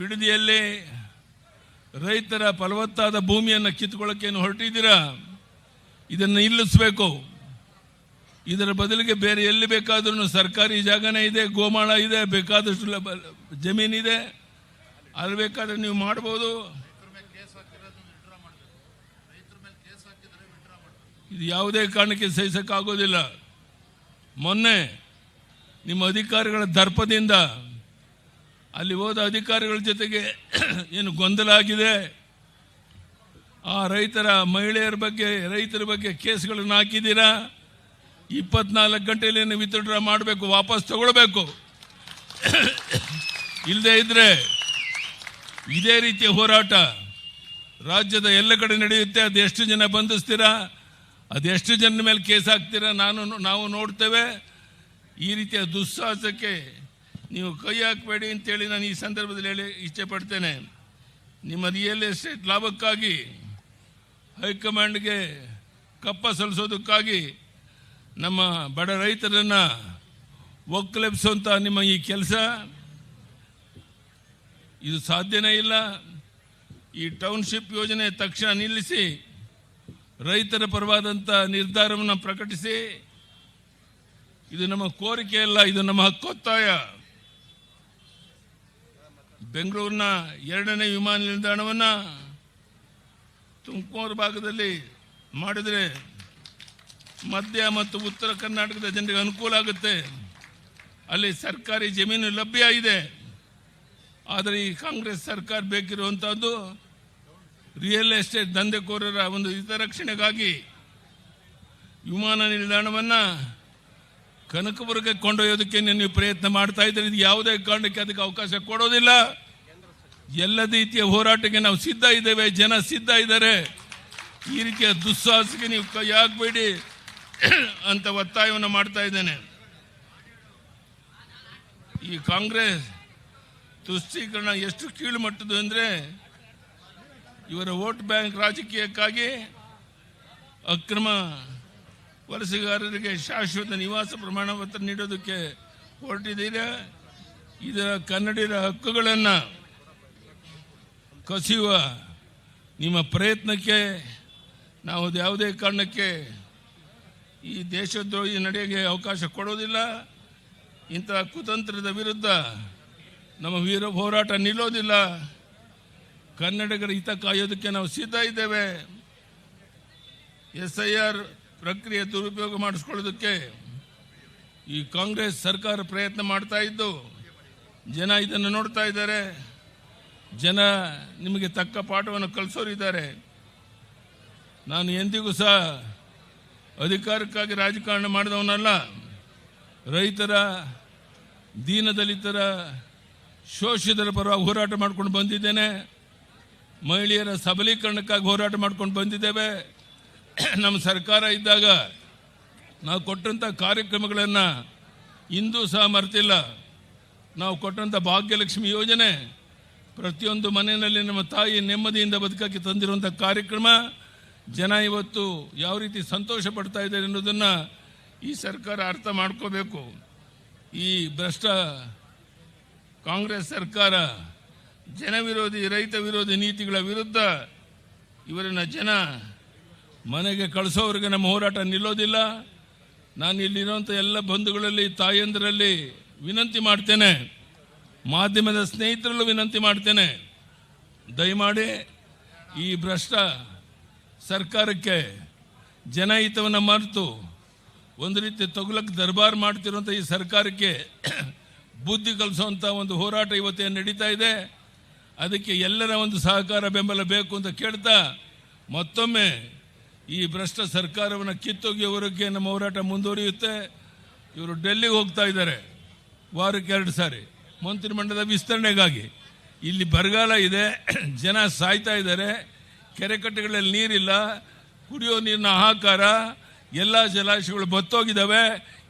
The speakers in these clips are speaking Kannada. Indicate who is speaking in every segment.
Speaker 1: ಬಿಡದಿಯಲ್ಲಿ ರೈತರ ಫಲವತ್ತಾದ ಭೂಮಿಯನ್ನು ಕಿತ್ತುಕೊಳ್ಳೋಕ್ಕೇನು ಹೊರಟಿದ್ದೀರಾ? ಇದನ್ನು ನಿಲ್ಲಿಸಬೇಕು. ಇದರ ಬದಲಿಗೆ ಬೇರೆ ಎಲ್ಲಿ ಬೇಕಾದ್ರೂ ಸರ್ಕಾರಿ ಜಾಗನೇ ಇದೆ, ಗೋಮಾಳ ಇದೆ, ಬೇಕಾದಷ್ಟು ಜಮೀನಿದೆ, ಅಲ್ಲಿ ಬೇಕಾದ್ರೆ ನೀವು ಮಾಡ್ಬೋದು. ಇದು ಯಾವುದೇ ಕಾರಣಕ್ಕೆ ಸಹಿಸಕ್ಕಾಗೋದಿಲ್ಲ. ಮೊನ್ನೆ ನಿಮ್ಮ ಅಧಿಕಾರಿಗಳ ದರ್ಪದಿಂದ ಅಲ್ಲಿ ಹೋದ ಅಧಿಕಾರಿಗಳ ಜೊತೆಗೆ ಏನು ಗೊಂದಲ ಆಗಿದೆ, ಆ ಮಹಿಳೆಯರ ಬಗ್ಗೆ ರೈತರ ಬಗ್ಗೆ ಕೇಸ್ಗಳನ್ನು ಹಾಕಿದ್ದೀರಾ. 24 ಗಂಟೆಯಲ್ಲಿ ವಿತ್ಡ್ರಾ ಮಾಡಬೇಕು, ವಾಪಸ್ ತಗೊಳ್ಬೇಕು. ಇಲ್ಲದೇ ಇದ್ರೆ ಇದೇ ರೀತಿಯ ಹೋರಾಟ ರಾಜ್ಯದ ಎಲ್ಲ ಕಡೆ ನಡೆಯುತ್ತೆ. ಅದೆಷ್ಟು ಜನ ಬಂಧಿಸ್ತೀರಾ, ಅದೆಷ್ಟು ಜನ ಮೇಲೆ ಕೇಸ್ ಹಾಕ್ತೀರಾ ನಾವು ನೋಡ್ತೇವೆ. ಈ ರೀತಿಯ ದುಸ್ಸಾಹಸಕ್ಕೆ ನೀವು ಕೈ ಹಾಕಬೇಡಿ ಅಂತೇಳಿ ನಾನು ಈ ಸಂದರ್ಭದಲ್ಲಿ ಹೇಳಿ ಇಚ್ಛೆ ಪಡ್ತೇನೆ. ನಿಮ್ಮ ರಿಯಲ್ ಎಸ್ಟೇಟ್ ಲಾಭಕ್ಕಾಗಿ ಹೈಕಮಾಂಡ್ಗೆ ಕಪ್ಪ ಸಲ್ಲಿಸೋದಕ್ಕಾಗಿ ನಮ್ಮ ಬಡ ರೈತರನ್ನು ಒಕ್ಕಲೆಬ್ಸುವಂಥ ನಿಮ್ಮ ಈ ಕೆಲಸ ಇದು ಸಾಧ್ಯನೇ ಇಲ್ಲ. ಈ ಟೌನ್ಶಿಪ್ ಯೋಜನೆ ತಕ್ಷಣ ನಿಲ್ಲಿಸಿ ರೈತರ ಪರವಾದಂಥ ನಿರ್ಧಾರವನ್ನು ಪ್ರಕಟಿಸಿ. ಇದು ನಮ್ಮ ಕೋರಿಕೆ ಅಲ್ಲ, ಇದು ನಮ್ಮ ಹಕ್ಕೊತ್ತಾಯ. ಬೆಂಗಳೂರಿನ 2ನೇ ವಿಮಾನ ನಿಲ್ದಾಣವನ್ನು ತುಮಕೂರು ಭಾಗದಲ್ಲಿ ಮಾಡಿದರೆ ಮಧ್ಯ ಮತ್ತು ಉತ್ತರ ಕರ್ನಾಟಕದ ಜನರಿಗೆ ಅನುಕೂಲ ಆಗುತ್ತೆ. ಅಲ್ಲಿ ಸರ್ಕಾರಿ ಜಮೀನು ಲಭ್ಯ ಇದೆ. ಆದರೆ ಈ ಕಾಂಗ್ರೆಸ್ ಸರ್ಕಾರ ಬೇಕಿರುವಂಥದ್ದು ರಿಯಲ್ ಎಸ್ಟೇಟ್ ದಂಧೆಕೋರರ ಒಂದು ಹಿತರಕ್ಷಣೆಗಾಗಿ ವಿಮಾನ ನಿಲ್ದಾಣವನ್ನು ಕನಕಪುರಕ್ಕೆ ಕೊಂಡೊಯ್ಯೋದಕ್ಕೆ ನೀವು ಪ್ರಯತ್ನ ಮಾಡ್ತಾ ಇದ್ದೀರಿ. ಇದು ಯಾವುದೇ ಕಾರಣಕ್ಕೆ ಅದಕ್ಕೆ ಅವಕಾಶ ಕೊಡೋದಿಲ್ಲ. ಎಲ್ಲ ರೀತಿಯ ಹೋರಾಟಕ್ಕೆ ನಾವು ಸಿದ್ಧ ಇದ್ದೇವೆ, ಜನ ಸಿದ್ಧ ಇದ್ದಾರೆ. ಈ ರೀತಿಯ ದುಸ್ಸಾಹಸಕ್ಕೆ ನೀವು ಕೈ ಹಾಕಬೇಡಿ ಅಂತ ಒತ್ತಾಯವನ್ನು ಮಾಡ್ತಾ ಇದ್ದೇನೆ. ಈ ಕಾಂಗ್ರೆಸ್ ತುಷ್ಟೀಕರಣ ಎಷ್ಟು ಕೀಳು ಮಟ್ಟದ್ದು ಅಂದರೆ ಇವರ ವೋಟ್ ಬ್ಯಾಂಕ್ ರಾಜಕೀಯಕ್ಕಾಗಿ ಅಕ್ರಮ ವಲಸೆಗಾರರಿಗೆ ಶಾಶ್ವತ ನಿವಾಸ ಪ್ರಮಾಣ ಪತ್ರ ನೀಡೋದಕ್ಕೆ ಹೊರಟಿದ್ದೀರಾ. ಇದರ ಕನ್ನಡಿಗರ ಹಕ್ಕುಗಳನ್ನು ಕಸಿಯುವ ನಿಮ್ಮ ಪ್ರಯತ್ನಕ್ಕೆ ನಾವು ಯಾವುದೇ ಕಾರಣಕ್ಕೆ ಈ ದೇಶದ್ರೋಹಿ ನಡೆಗೆ ಅವಕಾಶ ಕೊಡೋದಿಲ್ಲ. ಇಂತಹ ಕುತಂತ್ರದ ವಿರುದ್ಧ ನಮ್ಮ ಹೋರಾಟ ನಿಲ್ಲೋದಿಲ್ಲ. ಕನ್ನಡಿಗರ ಹಿತ ಕಾಯೋದಕ್ಕೆ ನಾವು ಸಿದ್ಧ ಇದ್ದೇವೆ. SIR ಪ್ರಕ್ರಿಯೆ ದುರುಪಯೋಗ ಮಾಡಿಸ್ಕೊಳ್ಳೋದಕ್ಕೆ ಈ ಕಾಂಗ್ರೆಸ್ ಸರ್ಕಾರ ಪ್ರಯತ್ನ ಮಾಡ್ತಾ ಇದ್ದು ಜನ ಇದನ್ನು ನೋಡ್ತಾ ಇದ್ದಾರೆ. ಜನ ನಿಮಗೆ ತಕ್ಕ ಪಾಠವನ್ನು ಕಲಿಸೋರಿದ್ದಾರೆ. ನಾನು ಎಂದಿಗೂ ಸಹ ಅಧಿಕಾರಕ್ಕಾಗಿ ರಾಜಕಾರಣ ಮಾಡಿದವನಲ್ಲ. ರೈತರ, ದೀನದಲಿತರ, ಶೋಷಿತರ ಪರವಾಗಿ ಹೋರಾಟ ಮಾಡ್ಕೊಂಡು ಬಂದಿದ್ದೇನೆ. ಮಹಿಳೆಯರ ಸಬಲೀಕರಣಕ್ಕಾಗಿ ಹೋರಾಟ ಮಾಡ್ಕೊಂಡು ಬಂದಿದ್ದೇವೆ. ನಮ್ಮ ಸರ್ಕಾರ ಇದ್ದಾಗ ನಾವು ಕೊಟ್ಟಂಥ ಕಾರ್ಯಕ್ರಮಗಳನ್ನು ಇಂದೂ ಸಹ ಮರೆತಿಲ್ಲ. ನಾವು ಕೊಟ್ಟಂಥ ಭಾಗ್ಯಲಕ್ಷ್ಮಿ ಯೋಜನೆ ಪ್ರತಿಯೊಂದು ಮನೆಯಲ್ಲಿ ನಮ್ಮ ತಾಯಿ ನೆಮ್ಮದಿಯಿಂದ ಬದುಕಕ್ಕೆ ತಂದಿರುವಂಥ ಕಾರ್ಯಕ್ರಮ. ಜನ ಇವತ್ತು ಯಾವ ರೀತಿ ಸಂತೋಷ ಪಡ್ತಾ ಇದ್ದಾರೆ ಅನ್ನೋದನ್ನು ಈ ಸರ್ಕಾರ ಅರ್ಥ ಮಾಡ್ಕೋಬೇಕು. ಈ ಭ್ರಷ್ಟ ಕಾಂಗ್ರೆಸ್ ಸರ್ಕಾರ ಜನ ವಿರೋಧಿ, ರೈತ ವಿರೋಧಿ ನೀತಿಗಳ ವಿರುದ್ಧ ಇವರನ್ನ ಜನ ಮನೆಗೆ ಕಳಿಸೋವರೆಗೆ ನಮ್ಮ ಹೋರಾಟ ನಿಲ್ಲೋದಿಲ್ಲ. ನಾನು ಇಲ್ಲಿರುವಂಥ ಎಲ್ಲ ಬಂಧುಗಳಲ್ಲಿ, ತಾಯಂದರಲ್ಲಿ ವಿನಂತಿ ಮಾಡ್ತೇನೆ, ಮಾಧ್ಯಮದ ಸ್ನೇಹಿತರಲ್ಲೂ ವಿನಂತಿ ಮಾಡ್ತೇನೆ, ದಯಮಾಡಿ ಈ ಭ್ರಷ್ಟ ಸರ್ಕಾರಕ್ಕೆ ಜನಹಿತವನ್ನು ಮರೆತು ಒಂದು ರೀತಿ ತೊಗಲಕ್ಕೆ ದರ್ಬಾರ್ ಮಾಡ್ತಿರುವಂಥ ಈ ಸರ್ಕಾರಕ್ಕೆ ಬುದ್ಧಿ ಕಲಿಸುವಂಥ ಒಂದು ಹೋರಾಟ ಇವತ್ತೇನು ನಡೀತಾ ಇದೆ. ಅದಕ್ಕೆ ಎಲ್ಲರ ಒಂದು ಸಹಕಾರ, ಬೆಂಬಲ ಬೇಕು ಅಂತ ಕೇಳ್ತಾ ಮತ್ತೊಮ್ಮೆ ಈ ಭ್ರಷ್ಟ ಸರ್ಕಾರವನ್ನು ಕಿತ್ತೊಗೆಯವರೆಗೆ ನಮ್ಮ ಹೋರಾಟ ಮುಂದುವರಿಯುತ್ತೆ. ಇವರು ಡೆಲ್ಲಿಗೆ ಹೋಗ್ತಾ ಇದ್ದಾರೆ ವಾರಕ್ಕೆ 2 ಸಾರಿ ಮಂತ್ರಿಮಂಡಲದ ವಿಸ್ತರಣೆಗಾಗಿ. ಇಲ್ಲಿ ಬರಗಾಲ ಇದೆ, ಜನ ಸಾಯ್ತಾ ಇದ್ದಾರೆ, ಕೆರೆಕಟ್ಟೆಗಳಲ್ಲಿ ನೀರಿಲ್ಲ, ಕುಡಿಯೋ ನೀರಿನ ಹಾಹಾಕಾರ, ಎಲ್ಲ ಜಲಾಶಯಗಳು ಬತ್ತೋಗಿದ್ದಾವೆ.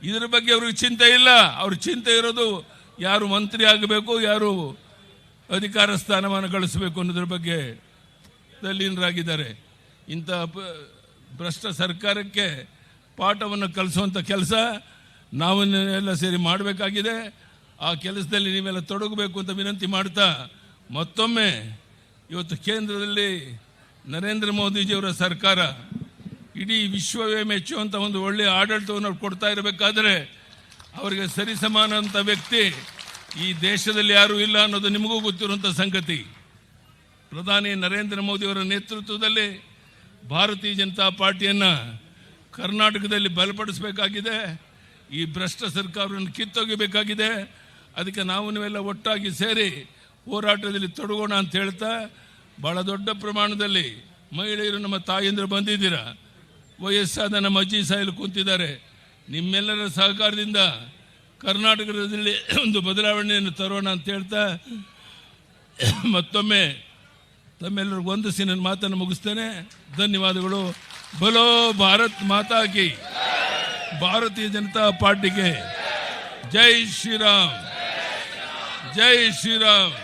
Speaker 1: ಇದರ ಬಗ್ಗೆ ಅವ್ರಿಗೆ ಚಿಂತೆ ಇಲ್ಲ. ಅವ್ರ ಚಿಂತೆ ಇರೋದು ಯಾರು ಮಂತ್ರಿ ಆಗಬೇಕು, ಯಾರು ಅಧಿಕಾರ ಸ್ಥಾನಮಾನ ಗಳಿಸಬೇಕು ಅನ್ನೋದ್ರ ಬಗ್ಗೆ ತಲ್ಲೀನರಾಗಿದ್ದಾರೆ. ಇಂಥ ಭ್ರಷ್ಟ ಸರ್ಕಾರಕ್ಕೆ ಪಾಠವನ್ನು ಕಲಿಸುವಂಥ ಕೆಲಸ ನಾವೆಲ್ಲ ಸೇರಿ ಮಾಡಬೇಕಾಗಿದೆ. ಆ ಕೆಲಸದಲ್ಲಿ ನೀವೆಲ್ಲ ತೊಡಗಬೇಕು ಅಂತ ವಿನಂತಿ ಮಾಡ್ತಾ ಮತ್ತೊಮ್ಮೆ ಇವತ್ತು ಕೇಂದ್ರದಲ್ಲಿ ನರೇಂದ್ರ ಮೋದಿಜಿಯವರ ಸರ್ಕಾರ ಇಡೀ ವಿಶ್ವವೇ ಮೆಚ್ಚುವಂಥ ಒಂದು ಒಳ್ಳೆಯ ಆಡಳಿತವನ್ನು ಕೊಡ್ತಾ ಇರಬೇಕಾದ್ರೆ ಅವರಿಗೆ ಸರಿಸಮಾನಂಥ ವ್ಯಕ್ತಿ ಈ ದೇಶದಲ್ಲಿ ಯಾರೂ ಇಲ್ಲ ಅನ್ನೋದು ನಿಮಗೂ ಗೊತ್ತಿರುವಂಥ ಸಂಗತಿ. ಪ್ರಧಾನಿ ನರೇಂದ್ರ ಮೋದಿಯವರ ನೇತೃತ್ವದಲ್ಲಿ ಭಾರತೀಯ ಜನತಾ ಪಾರ್ಟಿಯನ್ನು ಕರ್ನಾಟಕದಲ್ಲಿ ಬಲಪಡಿಸಬೇಕಾಗಿದೆ. ಈ ಭ್ರಷ್ಟ ಸರ್ಕಾರವನ್ನು ಕಿತ್ತೊಗೆಯಬೇಕಾಗಿದೆ. ಅದಕ್ಕೆ ನೀವೆಲ್ಲ ಒಟ್ಟಾಗಿ ಸೇರಿ ಹೋರಾಟದಲ್ಲಿ ತೊಡಗೋಣ ಅಂತ ಹೇಳ್ತಾ, ಭಾಳ ದೊಡ್ಡ ಪ್ರಮಾಣದಲ್ಲಿ ಮಹಿಳೆಯರು ನಮ್ಮ ತಾಯಂದಿರು ಬಂದಿದ್ದೀರಾ, ವಯಸ್ಸಾದ ನಮ್ಮ ಅಜ್ಜಿ ಸಾಯಲು ಕುಂತಿದ್ದಾರೆ. ನಿಮ್ಮೆಲ್ಲರ ಸಹಕಾರದಿಂದ ಕರ್ನಾಟಕದಲ್ಲಿ ಒಂದು ಬದಲಾವಣೆಯನ್ನು ತರೋಣ ಅಂತ ಹೇಳ್ತಾ ಮತ್ತೊಮ್ಮೆ ತಮ್ಮೆಲ್ಲರಿಗೂ ವಂದಿಸಿ ನನ್ನ ಮಾತನ್ನು ಮುಗಿಸ್ತೇನೆ. ಧನ್ಯವಾದಗಳು. ಬಲೋ ಭಾರತ್ ಮಾತಾ ಕಿ, ಭಾರತೀಯ ಜನತಾ ಪಾರ್ಟಿಗೆ ಜೈ ಶ್ರೀರಾಮ್, ಜೈ ಶ್ರೀರಾಮ್.